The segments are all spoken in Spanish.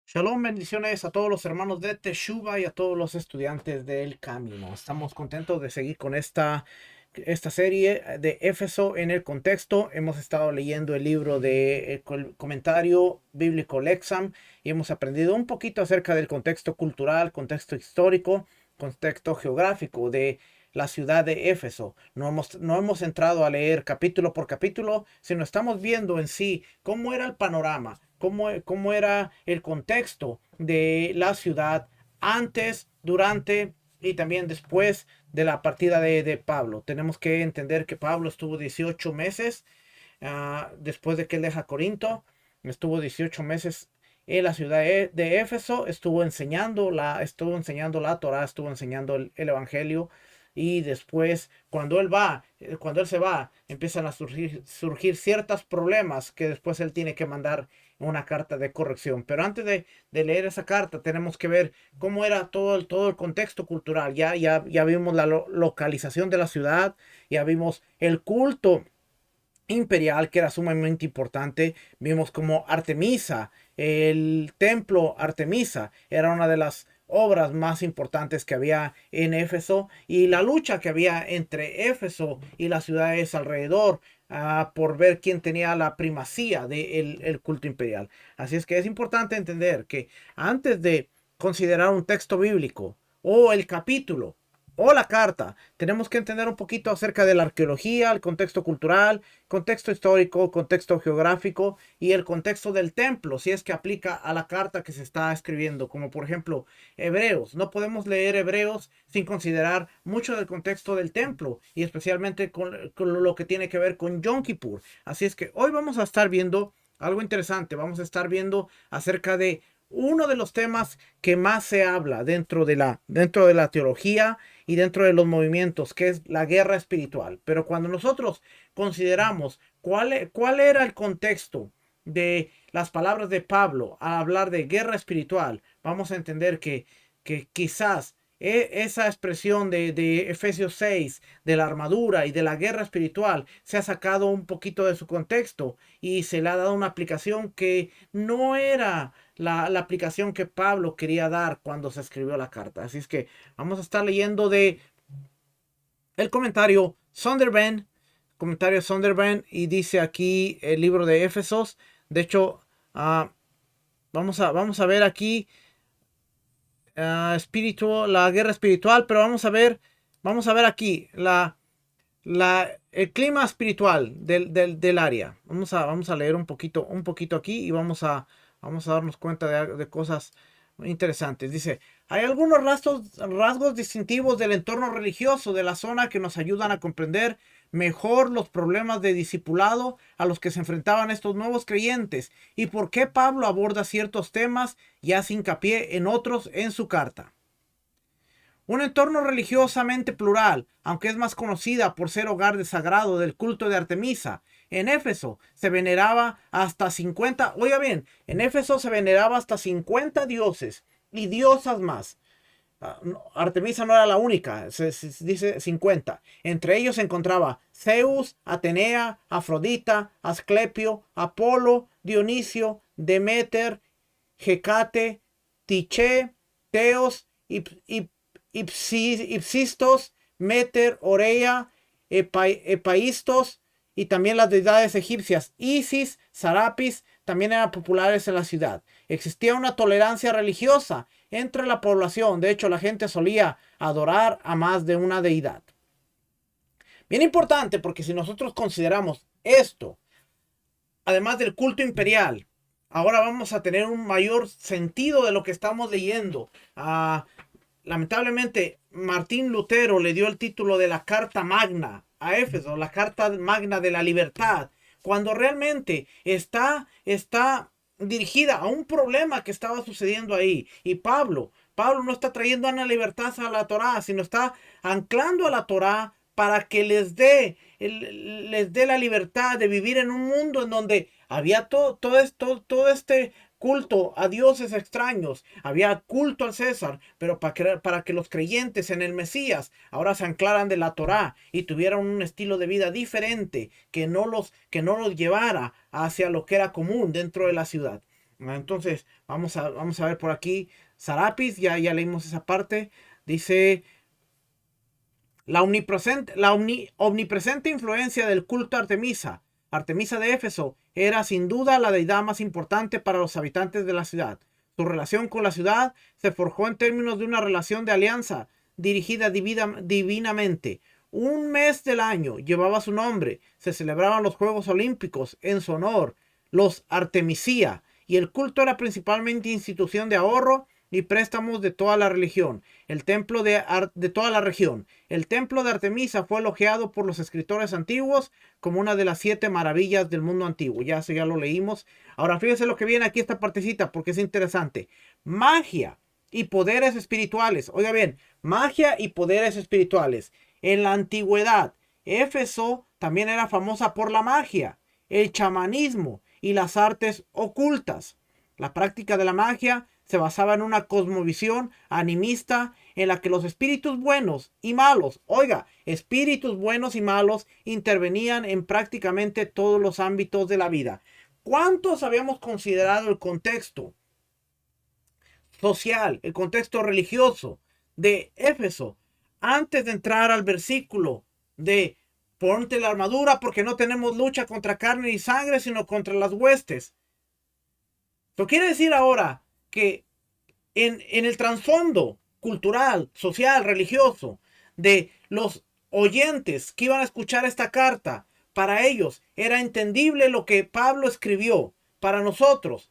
Shalom, bendiciones a todos los hermanos de Teshuva y a todos los estudiantes del camino. Estamos contentos de seguir con esta serie de Éfeso en el contexto. Hemos estado leyendo el libro de comentario bíblico Lexam y hemos aprendido un poquito acerca del contexto cultural, contexto histórico, contexto geográfico de la ciudad de Éfeso. No hemos entrado a leer capítulo por capítulo, sino estamos viendo en sí cómo era el panorama, cómo era el contexto de la ciudad antes, durante y también después de la partida de Pablo. Tenemos que entender que Pablo estuvo 18 meses después de que él deja Corinto. Estuvo 18 meses en la ciudad de Éfeso, estuvo enseñando la Torá, estuvo enseñando el Evangelio. Y después, cuando él se va, empiezan a surgir ciertos problemas que después él tiene que mandar una carta de corrección. Pero antes de leer esa carta, tenemos que ver cómo era todo el contexto cultural. Ya vimos la localización de la ciudad, ya vimos el culto imperial, que era sumamente importante. Vimos como Artemisa, el templo Artemisa, era una de las obras más importantes que había en Éfeso, y la lucha que había entre Éfeso y las ciudades alrededor por ver quién tenía la primacía del culto imperial. Así es que es importante entender que antes de considerar un texto bíblico o el capítulo o la carta, tenemos que entender un poquito acerca de la arqueología, el contexto cultural, contexto histórico, contexto geográfico y el contexto del templo, si es que aplica a la carta que se está escribiendo, como por ejemplo Hebreos. No podemos leer Hebreos sin considerar mucho del contexto del templo y especialmente con lo que tiene que ver con Yom Kippur. Así es que hoy vamos a estar viendo algo interesante. Vamos a estar viendo acerca de uno de los temas que más se habla dentro de la teología y dentro de los movimientos, que es la guerra espiritual. Pero cuando nosotros consideramos cuál era el contexto de las palabras de Pablo al hablar de guerra espiritual, vamos a entender que quizás esa expresión de Efesios 6, de la armadura y de la guerra espiritual, se ha sacado un poquito de su contexto y se le ha dado una aplicación que no era la aplicación que Pablo quería dar cuando se escribió la carta. Así es que vamos a estar leyendo de el comentario Sonderban, y dice aquí el libro de Éfesos. De hecho, vamos a ver aquí la guerra espiritual, pero vamos a ver aquí el clima espiritual del área. Vamos a leer un poquito aquí y vamos a darnos cuenta de cosas interesantes. Dice, hay algunos rasgos distintivos del entorno religioso de la zona que nos ayudan a comprender mejor los problemas de discipulado a los que se enfrentaban estos nuevos creyentes y por qué Pablo aborda ciertos temas y hace hincapié en otros en su carta. Un entorno religiosamente plural, aunque es más conocida por ser hogar de sagrado del culto de Artemisa. En Éfeso se veneraba hasta 50, oiga bien, en Éfeso se veneraba hasta 50 dioses y diosas más. Artemisa no era la única, se dice 50. Entre ellos se encontraba Zeus, Atenea, Afrodita, Asclepio, Apolo, Dionisio, Demeter, Hecate, Tiché, Teos, Ipsistos, Meter, Orea, Epaístos y también las deidades egipcias Isis, Sarapis también eran populares en la ciudad. Existía una tolerancia religiosa entre la población. De hecho, la gente solía adorar a más de una deidad. Bien importante, porque si nosotros consideramos esto, además del culto imperial, ahora vamos a tener un mayor sentido de lo que estamos leyendo. Lamentablemente, Martín Lutero le dio el título de la Carta Magna a Éfeso, la Carta Magna de la Libertad, cuando realmente está dirigida a un problema que estaba sucediendo ahí. Y Pablo no está trayendo una libertad a la Torá, sino está anclando a la Torá para que les dé la libertad de vivir en un mundo en donde había todo este culto a dioses extraños, había culto al César, pero para que los creyentes en el Mesías ahora se anclaran de la Torá y tuvieran un estilo de vida diferente que no los llevara hacia lo que era común dentro de la ciudad. Entonces, vamos a ver por aquí. Sarapis, ya leímos esa parte. Dice, omnipresente influencia del culto a Artemisa. Artemisa de Éfeso era sin duda la deidad más importante para los habitantes de la ciudad. Su relación con la ciudad se forjó en términos de una relación de alianza dirigida divinamente. Un mes del año llevaba su nombre. Se celebraban los Juegos Olímpicos en su honor, los Artemisia, y el culto era principalmente institución de ahorro y préstamos de toda la religión. El templo de toda la región. El templo de Artemisa fue elogiado por los escritores antiguos como una de las 7 maravillas del mundo antiguo. Ya eso ya lo leímos. Ahora fíjense lo que viene aquí esta partecita porque es interesante. Magia y poderes espirituales. Oiga bien, magia y poderes espirituales. En la antigüedad, Éfeso también era famosa por la magia, el chamanismo y las artes ocultas. La práctica de la magia se basaba en una cosmovisión animista en la que los espíritus buenos y malos, oiga, espíritus buenos y malos intervenían en prácticamente todos los ámbitos de la vida. ¿Cuántos habíamos considerado el contexto social, el contexto religioso de Éfeso antes de entrar al versículo de ponte la armadura porque no tenemos lucha contra carne y sangre, sino contra las huestes? Esto quiere decir ahora que en el trasfondo cultural, social, religioso de los oyentes que iban a escuchar esta carta, para ellos era entendible lo que Pablo escribió. Para nosotros,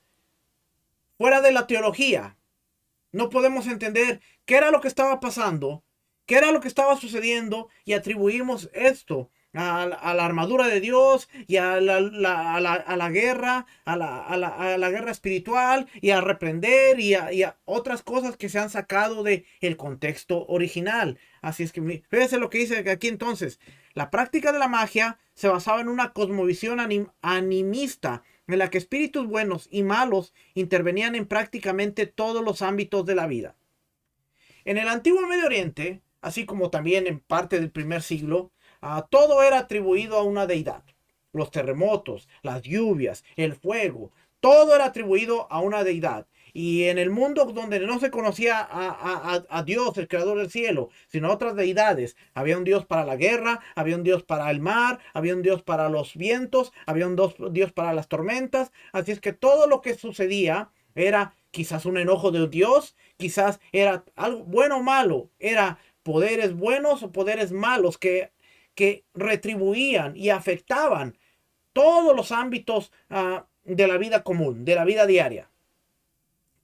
fuera de la teología, no podemos entender qué era lo que estaba pasando, qué era lo que estaba sucediendo y atribuimos esto a la armadura de Dios y a la guerra, a la guerra espiritual y a reprender y a otras cosas que se han sacado del contexto original. Así es que fíjense lo que dice aquí entonces. La práctica de la magia se basaba en una cosmovisión animista en la que espíritus buenos y malos intervenían en prácticamente todos los ámbitos de la vida. En el antiguo Medio Oriente, así como también en parte del primer siglo, todo era atribuido a una deidad. Los terremotos, las lluvias, el fuego, todo era atribuido a una deidad. Y en el mundo donde no se conocía a Dios, el creador del cielo, sino a otras deidades, había un Dios para la guerra, había un Dios para el mar, había un Dios para los vientos, había un Dios para las tormentas. Así es que todo lo que sucedía era quizás un enojo de Dios, quizás era algo bueno o malo, era poderes buenos o poderes malos que retribuían y afectaban todos los ámbitos de la vida común, de la vida diaria.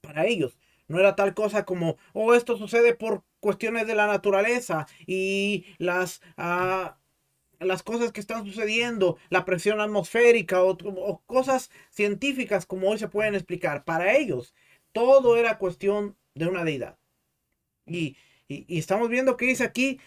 Para ellos no era tal cosa como, oh, esto sucede por cuestiones de la naturaleza y las cosas que están sucediendo, la presión atmosférica o cosas científicas como hoy se pueden explicar. Para ellos, todo era cuestión de una deidad. Y estamos viendo que dice aquí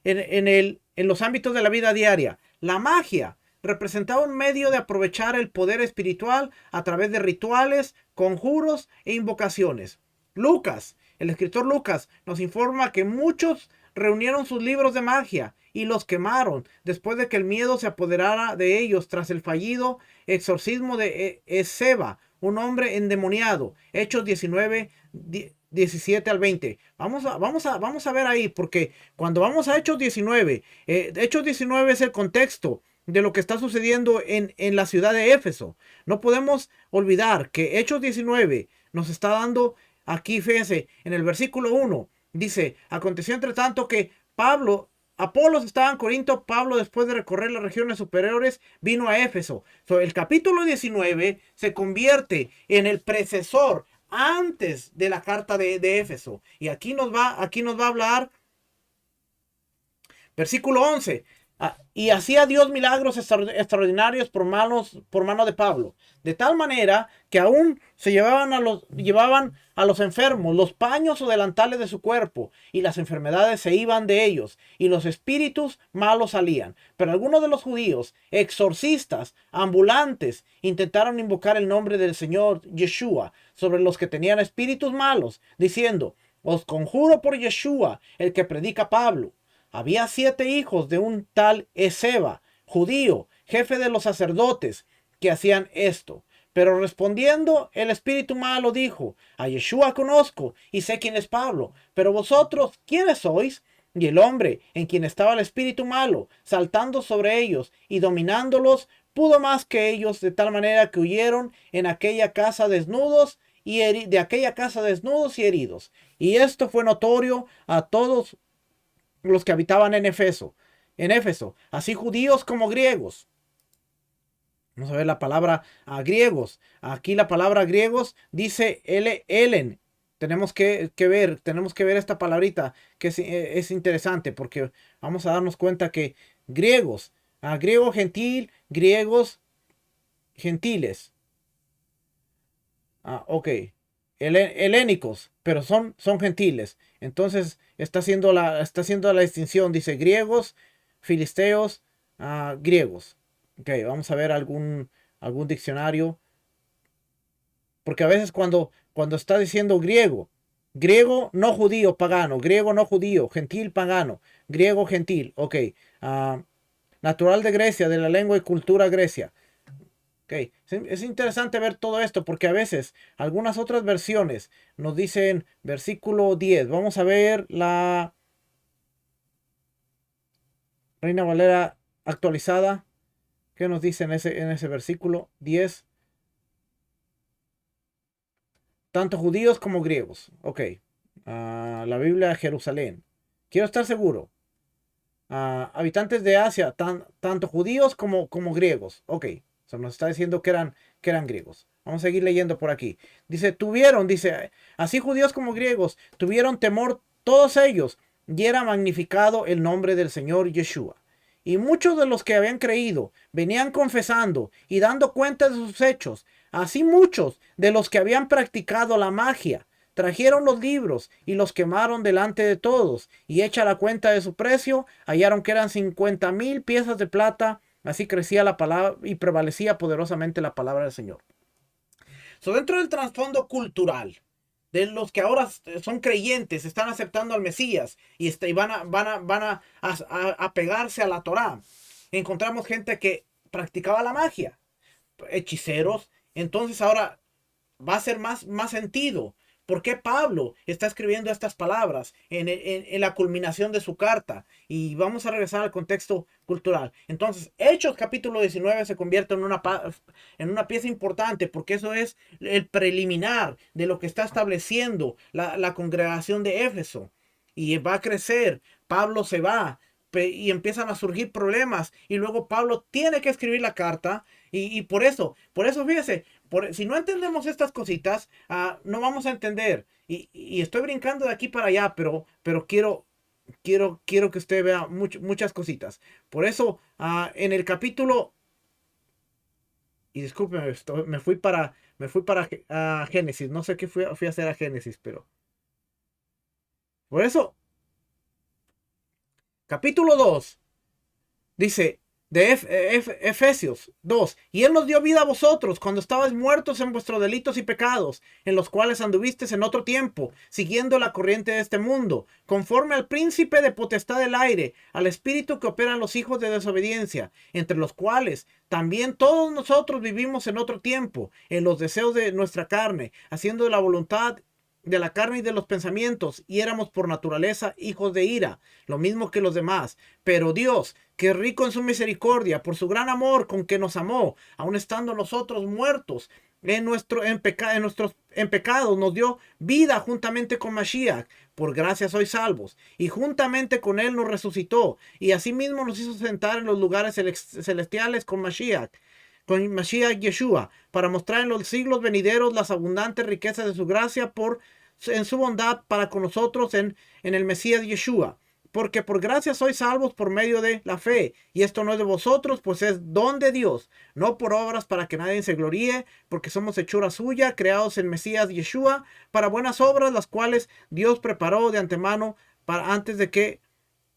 en los ámbitos de la vida diaria. La magia representaba un medio de aprovechar el poder espiritual a través de rituales, conjuros e invocaciones. Lucas, el escritor Lucas, nos informa que muchos reunieron sus libros de magia y los quemaron después de que el miedo se apoderara de ellos tras el fallido exorcismo de Esceva, un hombre endemoniado. Hechos 19, 17 al 20. Vamos a ver ahí, porque cuando vamos a Hechos 19, Hechos 19 es el contexto de lo que está sucediendo en la ciudad de Éfeso. No podemos olvidar que Hechos 19 nos está dando aquí, fíjense, en el versículo 1, dice, aconteció entre tanto que Apolos estaba en Corinto, Pablo después de recorrer las regiones superiores vino a Éfeso. El capítulo 19 se convierte en el precesor antes de la carta de Éfeso. Y aquí nos va a hablar, versículo 11. Y hacía Dios milagros extraordinarios por mano de Pablo, de tal manera que aún llevaban a los enfermos los paños o delantales de su cuerpo, y las enfermedades se iban de ellos, y los espíritus malos salían. Pero algunos de los judíos, exorcistas, ambulantes, intentaron invocar el nombre del Señor Yeshua sobre los que tenían espíritus malos, diciendo, os conjuro por Yeshua, el que predica Pablo. Había 7 hijos de un tal Esceva, judío, jefe de los sacerdotes, que hacían esto. Pero respondiendo, el espíritu malo dijo: a Yeshua conozco y sé quién es Pablo, pero vosotros, ¿quiénes sois? Y el hombre en quien estaba el espíritu malo, saltando sobre ellos y dominándolos, pudo más que ellos, de tal manera que huyeron en aquella casa desnudos de aquella casa desnudos y heridos. Y esto fue notorio a todos los que habitaban en Éfeso, así judíos como griegos. Vamos a ver la palabra griegos. Aquí la palabra griegos dice Elen. Tenemos que ver esta palabrita que es interesante, porque vamos a darnos cuenta que griegos, griego gentil, griegos gentiles. Ok. Helénicos, pero son gentiles. Entonces está haciendo la distinción. Dice griegos, filisteos, griegos. Ok, vamos a ver algún diccionario. Porque a veces cuando está diciendo griego, griego no judío, pagano, griego no judío, gentil, pagano, griego gentil. Ok. Natural de Grecia, de la lengua y cultura Grecia. Okay. Es interesante ver todo esto porque a veces algunas otras versiones nos dicen versículo 10. Vamos a ver la Reina Valera actualizada. ¿Qué nos dice en ese versículo 10? Tanto judíos como griegos. Ok. La Biblia de Jerusalén. Quiero estar seguro. Habitantes de Asia, tanto judíos como griegos. Ok. O sea, nos está diciendo que eran griegos. Vamos a seguir leyendo por aquí. Dice, así judíos como griegos tuvieron temor todos ellos, y era magnificado el nombre del Señor Yeshua. Y muchos de los que habían creído venían confesando y dando cuenta de sus hechos. Así muchos de los que habían practicado la magia trajeron los libros y los quemaron delante de todos. Y hecha la cuenta de su precio, hallaron que eran 50,000 piezas de plata. Así crecía la palabra y prevalecía poderosamente la palabra del Señor. Dentro del trasfondo cultural de los que ahora son creyentes, están aceptando al Mesías y van a pegarse a la Torá, encontramos gente que practicaba la magia, hechiceros. Entonces ahora va a ser más sentido. ¿Por qué Pablo está escribiendo estas palabras en la culminación de su carta? Y vamos a regresar al contexto cultural. Entonces, Hechos capítulo 19 se convierte en una pieza importante, porque eso es el preliminar de lo que está estableciendo la congregación de Éfeso. Y va a crecer. Pablo se va y empiezan a surgir problemas. Y luego Pablo tiene que escribir la carta. Y por eso, fíjese, si no entendemos estas cositas, no vamos a entender. Y estoy brincando de aquí para allá, pero quiero que usted vea muchas cositas. Por eso, en el capítulo, y discúlpeme, me fui para Génesis. No sé qué fui a hacer a Génesis, pero por eso, capítulo 2 dice de Efesios 2: y él nos dio vida a vosotros cuando estabais muertos en vuestros delitos y pecados, en los cuales anduvisteis en otro tiempo, siguiendo la corriente de este mundo, conforme al príncipe de potestad del aire, al espíritu que opera en los hijos de desobediencia, entre los cuales también todos nosotros vivimos en otro tiempo, en los deseos de nuestra carne, haciendo la voluntad de la carne y de los pensamientos, y éramos por naturaleza hijos de ira, lo mismo que los demás. Pero Dios, que es rico en su misericordia, por su gran amor con que nos amó, aun estando nosotros muertos en pecados, nos dio vida juntamente con Mashiach. Por gracia sois salvos, y juntamente con él nos resucitó, y asimismo nos hizo sentar en los lugares celestiales con Mashiach Yeshua, para mostrar en los siglos venideros las abundantes riquezas de su gracia en su bondad para con nosotros en el Mesías Yeshua. Porque por gracia sois salvos por medio de la fe, y esto no es de vosotros, pues es don de Dios, no por obras para que nadie se gloríe, porque somos hechura suya, creados en Mesías Yeshua, para buenas obras, las cuales Dios preparó de antemano para antes de que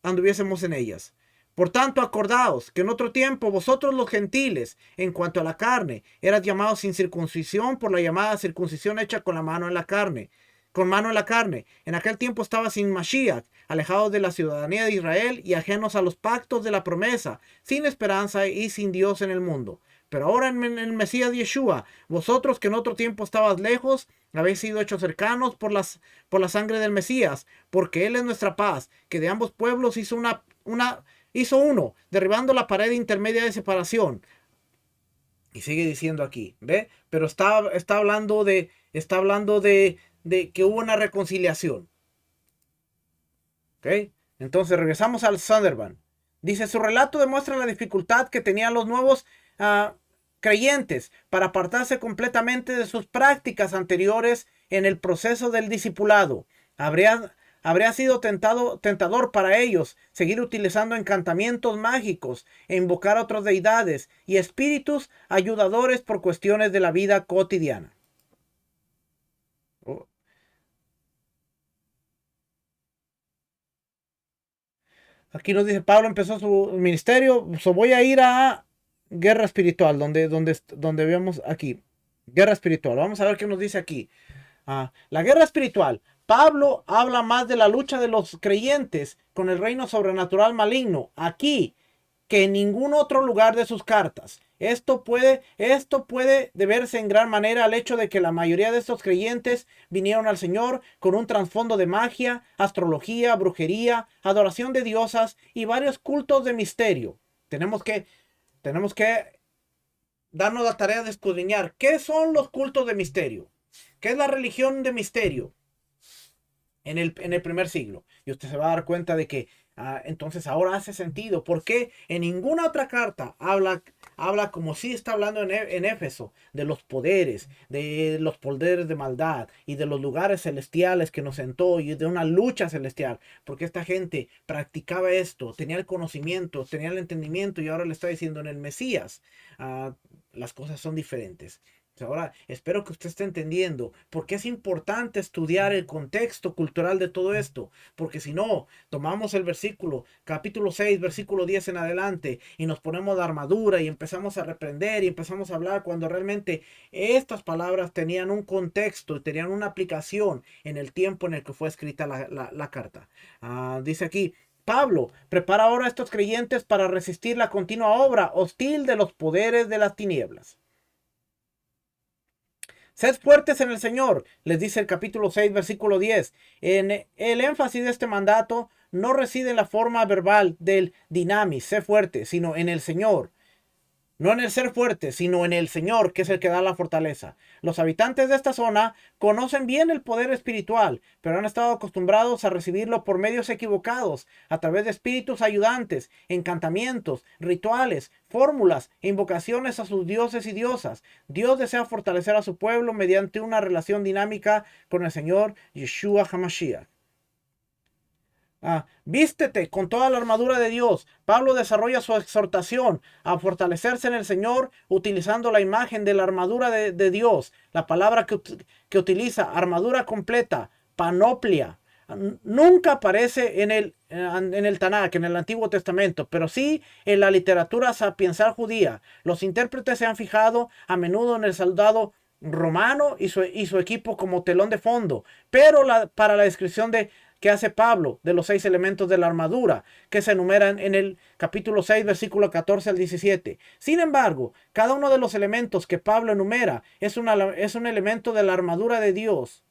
anduviésemos en ellas. Por tanto, acordaos que en otro tiempo vosotros los gentiles, en cuanto a la carne, eras llamados sin circuncisión por la llamada circuncisión hecha con mano en la carne. En aquel tiempo estaba sin Mashiach, alejados de la ciudadanía de Israel y ajenos a los pactos de la promesa, sin esperanza y sin Dios en el mundo. Pero ahora en el Mesías Yeshua, vosotros que en otro tiempo estabas lejos, habéis sido hechos cercanos por la sangre del Mesías, porque Él es nuestra paz, que de ambos pueblos hizo uno, derribando la pared intermedia de separación. Y sigue diciendo aquí, ¿ve? Pero está hablando de que hubo una reconciliación. ¿Ok? Entonces regresamos al Sunderland. Dice, su relato demuestra la dificultad que tenían los nuevos creyentes para apartarse completamente de sus prácticas anteriores en el proceso del discipulado. Habría sido tentador para ellos seguir utilizando encantamientos mágicos e invocar a otras deidades y espíritus ayudadores por cuestiones de la vida cotidiana. Oh. Aquí nos dice, Pablo empezó su ministerio, voy a ir a guerra espiritual, donde vemos aquí. Guerra espiritual. Vamos a ver qué nos dice aquí. La guerra espiritual. Pablo habla más de la lucha de los creyentes con el reino sobrenatural maligno aquí que en ningún otro lugar de sus cartas. Esto puede deberse en gran manera al hecho de que la mayoría de estos creyentes vinieron al Señor con un trasfondo de magia, astrología, brujería, adoración de diosas y varios cultos de misterio. Tenemos que darnos la tarea de escudriñar qué son los cultos de misterio. ¿Qué es la religión de misterio en el primer siglo? Y usted se va a dar cuenta de que entonces ahora hace sentido. Porque en ninguna otra carta habla como si está hablando en Éfeso de los poderes de maldad y de los lugares celestiales que nos sentó y de una lucha celestial. Porque esta gente practicaba esto, tenía el conocimiento, tenía el entendimiento y ahora le está diciendo en el Mesías. Las cosas son diferentes. Ahora, espero que usted esté entendiendo por qué es importante estudiar el contexto cultural de todo esto. Porque si no, tomamos el capítulo 6, versículo 10 en adelante, y nos ponemos la armadura y empezamos a reprender y empezamos a hablar cuando realmente estas palabras tenían un contexto y tenían una aplicación en el tiempo en el que fue escrita la carta. Dice aquí, Pablo prepara ahora a estos creyentes para resistir la continua obra hostil de los poderes de las tinieblas. Sed fuertes en el Señor, les dice el capítulo 6, versículo 10. El énfasis de este mandato no reside en la forma verbal del dinamis, sé fuerte, sino en el Señor. No en el ser fuerte, sino en el Señor, que es el que da la fortaleza. Los habitantes de esta zona conocen bien el poder espiritual, pero han estado acostumbrados a recibirlo por medios equivocados, a través de espíritus ayudantes, encantamientos, rituales, fórmulas e invocaciones a sus dioses y diosas. Dios desea fortalecer a su pueblo mediante una relación dinámica con el Señor Yeshua HaMashiach. Vístete con toda la armadura de Dios. Pablo desarrolla su exhortación a fortalecerse en el Señor utilizando la imagen de la armadura de Dios. La palabra que utiliza, armadura completa, panoplia, nunca aparece en el Tanakh, en el Antiguo Testamento, pero sí en la literatura sapiensal judía. Los intérpretes se han fijado a menudo en el soldado romano y su equipo como telón de fondo, pero para la descripción que hace Pablo de los 6 elementos de la armadura que se enumeran en el capítulo 6, versículo 14 al 17. Sin embargo, cada uno de los elementos que Pablo enumera es un elemento de la armadura de Dios.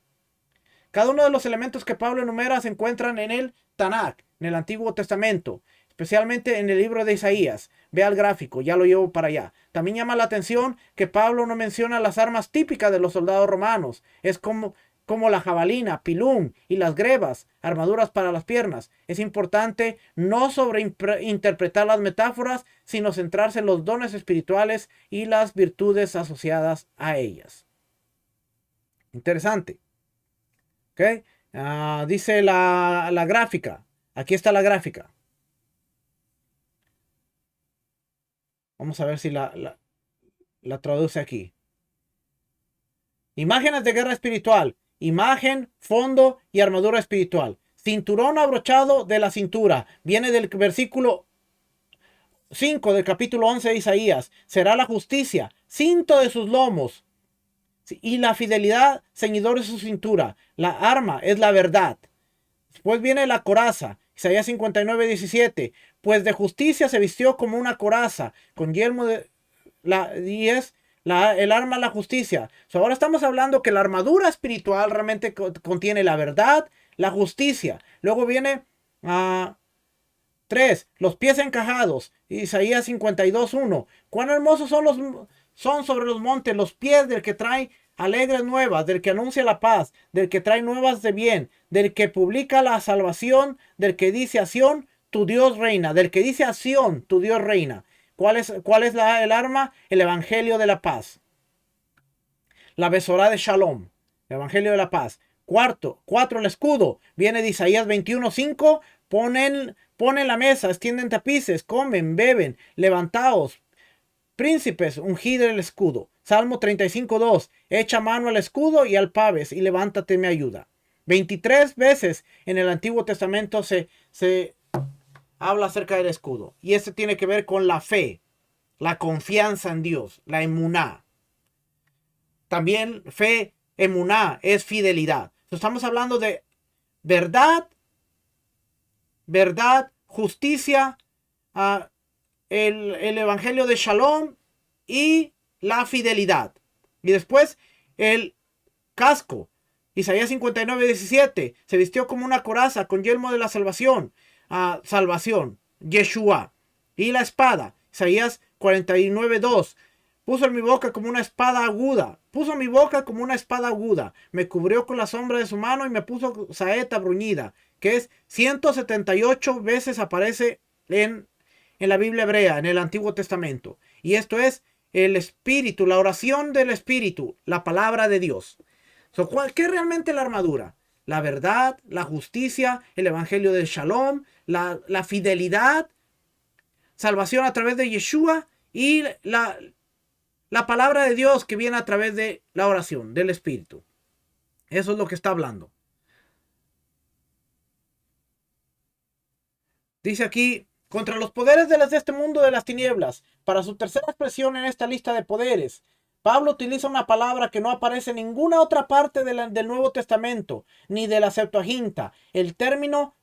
Cada uno de los elementos que Pablo enumera se encuentran en el Tanakh, en el Antiguo Testamento, especialmente en el libro de Isaías. Vea el gráfico, ya lo llevo para allá. También llama la atención que Pablo no menciona las armas típicas de los soldados romanos. Es como la jabalina, pilum y las grebas, armaduras para las piernas. Es importante no sobreinterpretar las metáforas, sino centrarse en los dones espirituales y las virtudes asociadas a ellas. Interesante. ¿Ok? Dice la gráfica. Aquí está la gráfica. Vamos a ver si la traduce aquí. Imágenes de guerra espiritual. Imagen, fondo y armadura espiritual. Cinturón abrochado de la cintura. Viene del versículo 5 del capítulo 11 de Isaías. Será la justicia, cinto de sus lomos. Y la fidelidad, ceñidor de su cintura. La arma es la verdad. Después viene la coraza. Isaías 59, 17. Pues de justicia se vistió como una coraza, con yelmo el arma de la justicia. Ahora estamos hablando que la armadura espiritual realmente contiene la verdad, la justicia. Luego viene 3. Los pies encajados. Isaías 52:1. Cuán hermosos son sobre los montes los pies del que trae alegres nuevas, del que anuncia la paz, del que trae nuevas de bien, del que publica la salvación, del que dice a Sión, tu Dios reina, del que dice a Sión, tu Dios reina. ¿Cuál es el arma? El evangelio de la paz. La Besorá de Shalom, el evangelio de la paz. 4, el escudo. Viene de Isaías 21:5. Ponen la mesa, extienden tapices, comen, beben, levantaos, príncipes, ungid el escudo. Salmo 35:2. Echa mano al escudo y al paves y levántate, me ayuda. 23 veces en el Antiguo Testamento se habla acerca del escudo. Y esto tiene que ver con la fe, la confianza en Dios, la emuná. También fe, emuná, es fidelidad. Estamos hablando de verdad, justicia, el evangelio de Shalom y la fidelidad. Y después el casco. Isaías 59:17. Se vistió como una coraza con yelmo de la salvación. Salvación. Yeshua. Y la espada. Isaías 49:2. Puso en mi boca como una espada aguda. Me cubrió con la sombra de su mano y me puso saeta bruñida. Que es 178 veces aparece en la Biblia hebrea, en el Antiguo Testamento. Y esto es el Espíritu, la oración del Espíritu, la palabra de Dios. ¿Qué es realmente la armadura? La verdad, la justicia, el evangelio del Shalom, la fidelidad, salvación a través de Yeshua y la palabra de Dios que viene a través de la oración del Espíritu. Eso es lo que está hablando. Dice aquí, contra los poderes de este mundo de las tinieblas, para su tercera expresión en esta lista de poderes, Pablo utiliza una palabra que no aparece en ninguna otra parte del Nuevo Testamento, ni de la Septuaginta, el término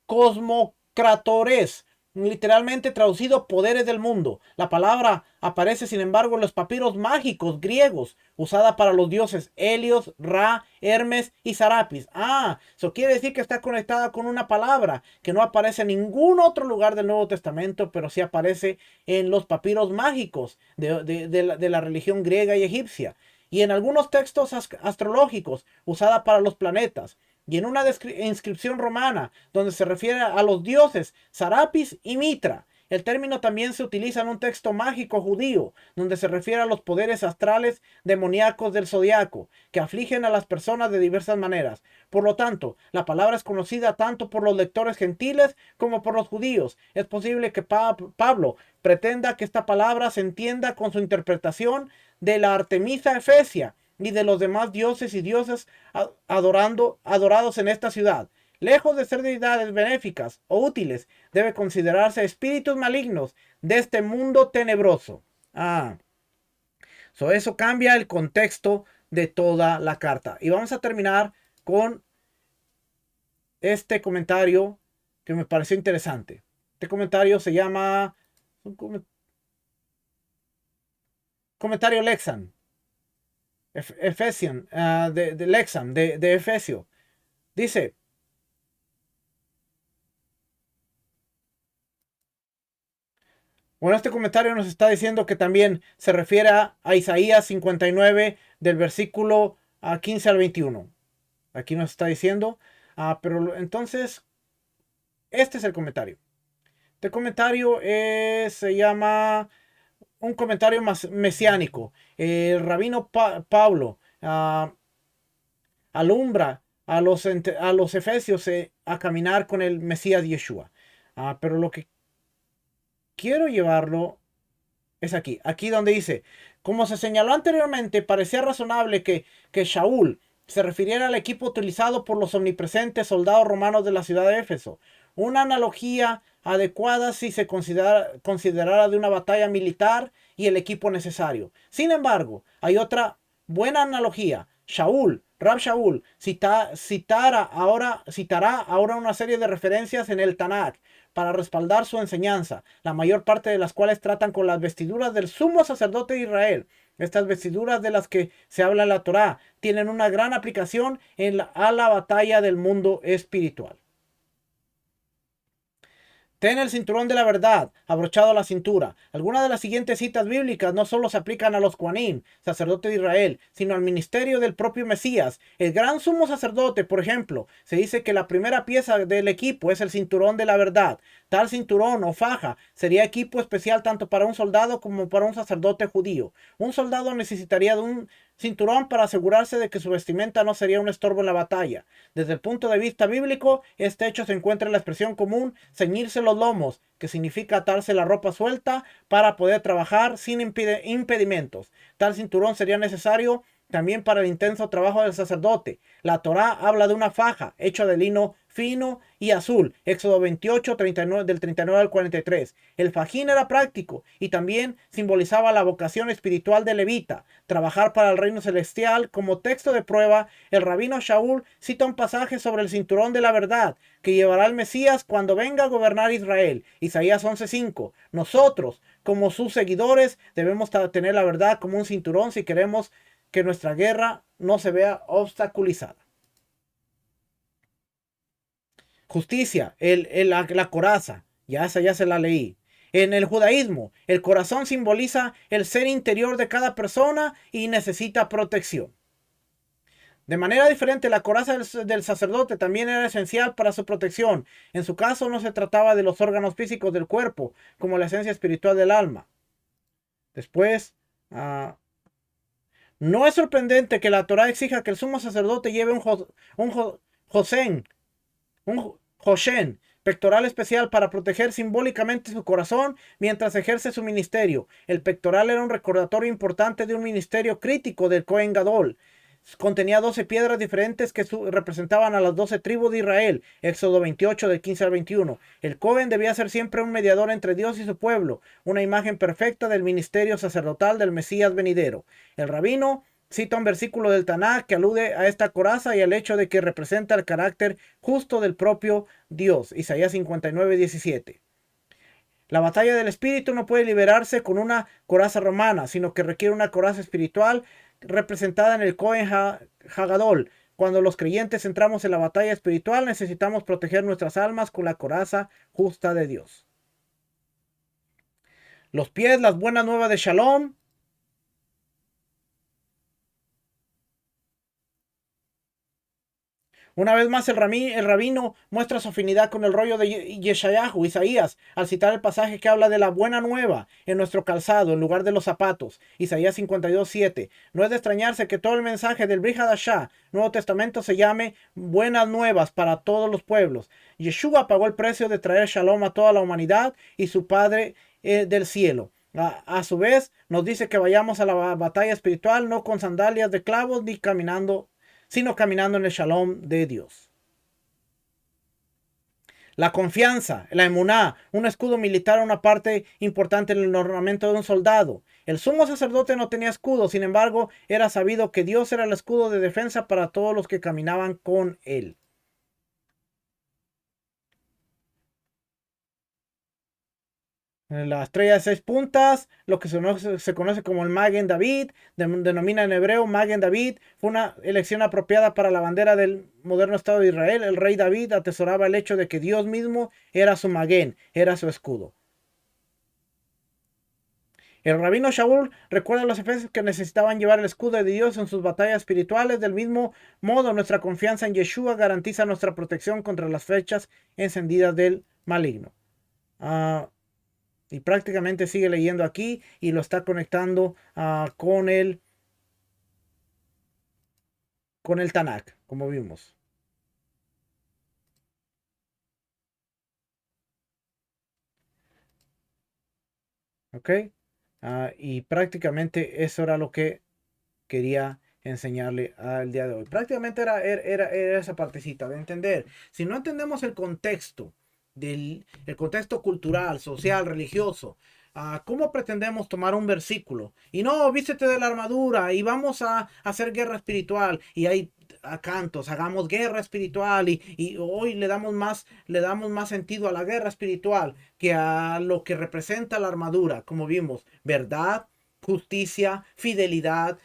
cosmocratores, literalmente traducido poderes del mundo. La palabra aparece sin embargo en los papiros mágicos griegos, usada para los dioses Helios, Ra, Hermes y Sarapis. Eso quiere decir que está conectada con una palabra que no aparece en ningún otro lugar del Nuevo Testamento, pero sí aparece en los papiros mágicos de la religión griega y egipcia, y en algunos textos astrológicos, usada para los planetas, y en una inscripción romana donde se refiere a los dioses Sarapis y Mitra. El término también se utiliza en un texto mágico judío donde se refiere a los poderes astrales demoníacos del zodiaco que afligen a las personas de diversas maneras. Por lo tanto, la palabra es conocida tanto por los lectores gentiles como por los judíos. Es posible que Pablo pretenda que esta palabra se entienda con su interpretación de la Artemisa Efesia y de los demás dioses y diosas adorados en esta ciudad. Lejos de ser deidades benéficas o útiles, debe considerarse espíritus malignos de este mundo tenebroso. Eso cambia el contexto de toda la carta. Y vamos a terminar con este comentario que me pareció interesante. Este comentario se llama comentario Lexan. Efesian, de Lexam, de Efesio. Dice: bueno, este comentario nos está diciendo que también se refiere a Isaías 59 del versículo 15 al 21. Aquí nos está diciendo, pero entonces, este es el comentario. Este comentario se llama un comentario más mesiánico. El rabino Pablo alumbra a los efesios a caminar con el Mesías Yeshua. Pero lo que quiero llevarlo es aquí donde dice: como se señaló anteriormente, parecía razonable que Shaul se refiriera al equipo utilizado por los omnipresentes soldados romanos de la ciudad de Éfeso. Una analogía adecuada si se considerara de una batalla militar y el equipo necesario. Sin embargo, hay otra buena analogía. Shaul Rab Shaul citará ahora una serie de referencias en el Tanakh para respaldar su enseñanza, la mayor parte de las cuales tratan con las vestiduras del sumo sacerdote de Israel. Estas vestiduras de las que se habla en la Torá tienen una gran aplicación a la batalla del mundo espiritual. Ten el cinturón de la verdad abrochado a la cintura. Algunas de las siguientes citas bíblicas no solo se aplican a los Kohanim, sacerdote de Israel, sino al ministerio del propio Mesías. El gran sumo sacerdote, por ejemplo, se dice que la primera pieza del equipo es el cinturón de la verdad. Tal cinturón o faja sería equipo especial tanto para un soldado como para un sacerdote judío. Un soldado necesitaría de un cinturón para asegurarse de que su vestimenta no sería un estorbo en la batalla. Desde el punto de vista bíblico, este hecho se encuentra en la expresión común ceñirse los lomos, que significa atarse la ropa suelta para poder trabajar sin impedimentos. Tal cinturón sería necesario también para el intenso trabajo del sacerdote. La Torá habla de una faja hecha de lino fino y azul. Éxodo 28, 39, del 39 al 43. El fajín era práctico y también simbolizaba la vocación espiritual de levita, trabajar para el reino celestial. Como texto de prueba, el rabino Shaul cita un pasaje sobre el cinturón de la verdad que llevará el Mesías cuando venga a gobernar Israel. Isaías 11:5. Nosotros, como sus seguidores, debemos tener la verdad como un cinturón si queremos que nuestra guerra no se vea obstaculizada. Justicia, la coraza, ya se la leí. En el judaísmo, el corazón simboliza el ser interior de cada persona y necesita protección. De manera diferente, la coraza del sacerdote también era esencial para su protección. En su caso, no se trataba de los órganos físicos del cuerpo, como la esencia espiritual del alma. Después, no es sorprendente que la Torá exija que el sumo sacerdote lleve un Hoshen, pectoral especial para proteger simbólicamente su corazón mientras ejerce su ministerio. El pectoral era un recordatorio importante de un ministerio crítico del Cohen Gadol. Contenía 12 piedras diferentes que representaban a las 12 tribus de Israel. Éxodo 28 del 15 al 21. El Cohen debía ser siempre un mediador entre Dios y su pueblo, una imagen perfecta del ministerio sacerdotal del Mesías venidero. El rabino cita un versículo del Tanakh que alude a esta coraza y al hecho de que representa el carácter justo del propio Dios. Isaías 59:17. La batalla del espíritu no puede liberarse con una coraza romana, sino que requiere una coraza espiritual representada en el Cohen Hagadol. Cuando los creyentes entramos en la batalla espiritual, necesitamos proteger nuestras almas con la coraza justa de Dios. Los pies, las buenas nuevas de Shalom. Una vez más, el rabino muestra su afinidad con el rollo de Yeshayahu, Isaías, al citar el pasaje que habla de la buena nueva en nuestro calzado en lugar de los zapatos. Isaías 52:7. No es de extrañarse que todo el mensaje del Brit Hadashah, Nuevo Testamento, se llame buenas nuevas para todos los pueblos. Yeshua pagó el precio de traer Shalom a toda la humanidad y su Padre del cielo. A su vez, nos dice que vayamos a la batalla espiritual no con sandalias de clavos ni sino caminando en el Shalom de Dios. La confianza, la emuná, un escudo militar, una parte importante en el ornamento de un soldado. El sumo sacerdote no tenía escudo, sin embargo, era sabido que Dios era el escudo de defensa para todos los que caminaban con él. La estrella de 6 puntas, lo que se conoce como el Magen David, denomina en hebreo Magen David, fue una elección apropiada para la bandera del moderno Estado de Israel. El rey David atesoraba el hecho de que Dios mismo era su Magen, era su escudo. El rabino Shaul recuerda a los efesios que necesitaban llevar el escudo de Dios en sus batallas espirituales. Del mismo modo, nuestra confianza en Yeshua garantiza nuestra protección contra las flechas encendidas del maligno. Y prácticamente sigue leyendo aquí y lo está conectando con el Tanakh, como vimos. ¿Ok? Y prácticamente eso era lo que quería enseñarle al día de hoy. Prácticamente era esa partecita de entender. Si no entendemos el contexto, el contexto cultural, social, religioso, ¿cómo pretendemos tomar un versículo? Y no, vístete de la armadura y vamos a hacer guerra espiritual. Y hay a cantos, hagamos guerra espiritual y hoy le damos más sentido a la guerra espiritual que a lo que representa la armadura, como vimos, verdad, justicia, fidelidad,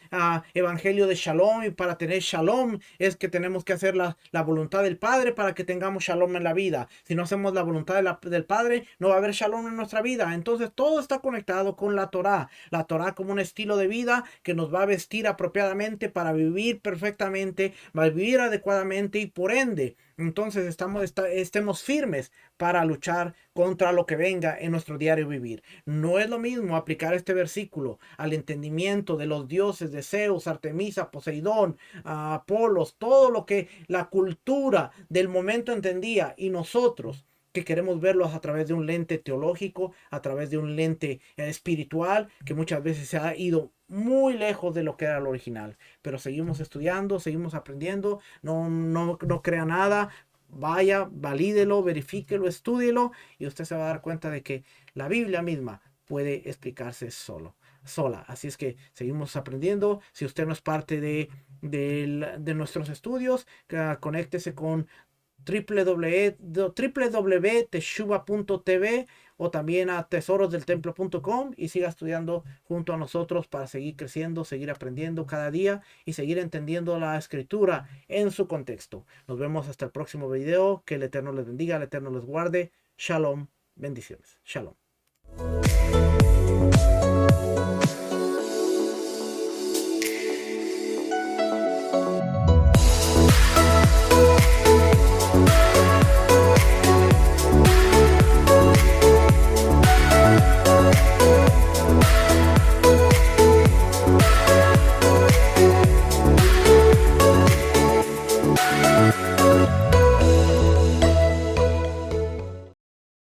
evangelio de shalom. Y para tener shalom es que tenemos que hacer la voluntad del Padre para que tengamos shalom en la vida. Si no hacemos la voluntad del Padre, no va a haber shalom en nuestra vida. Entonces todo está conectado con la Torá. La Torá como un estilo de vida que nos va a vestir apropiadamente para vivir perfectamente, para vivir adecuadamente y por ende entonces estemos firmes para luchar contra lo que venga en nuestro diario vivir. No es lo mismo aplicar este versículo al entendimiento de los dioses de Zeus, Artemisa, Poseidón, Apolos, todo lo que la cultura del momento entendía, y nosotros que queremos verlos a través de un lente teológico, a través de un lente espiritual, que muchas veces se ha ido muy lejos de lo que era el original. Pero seguimos estudiando, seguimos aprendiendo, no crea nada, vaya, valídelo, verifíquelo, estúdielo, y usted se va a dar cuenta de que la Biblia misma puede explicarse sola. Así es que seguimos aprendiendo. Si usted no es parte de nuestros estudios, conéctese con www.teshuva.tv o también a tesorosdeltemplo.com y siga estudiando junto a nosotros para seguir creciendo, seguir aprendiendo cada día y seguir entendiendo la escritura en su contexto. Nos vemos hasta el próximo video. Que el Eterno les bendiga, el Eterno les guarde. Shalom, bendiciones. Shalom.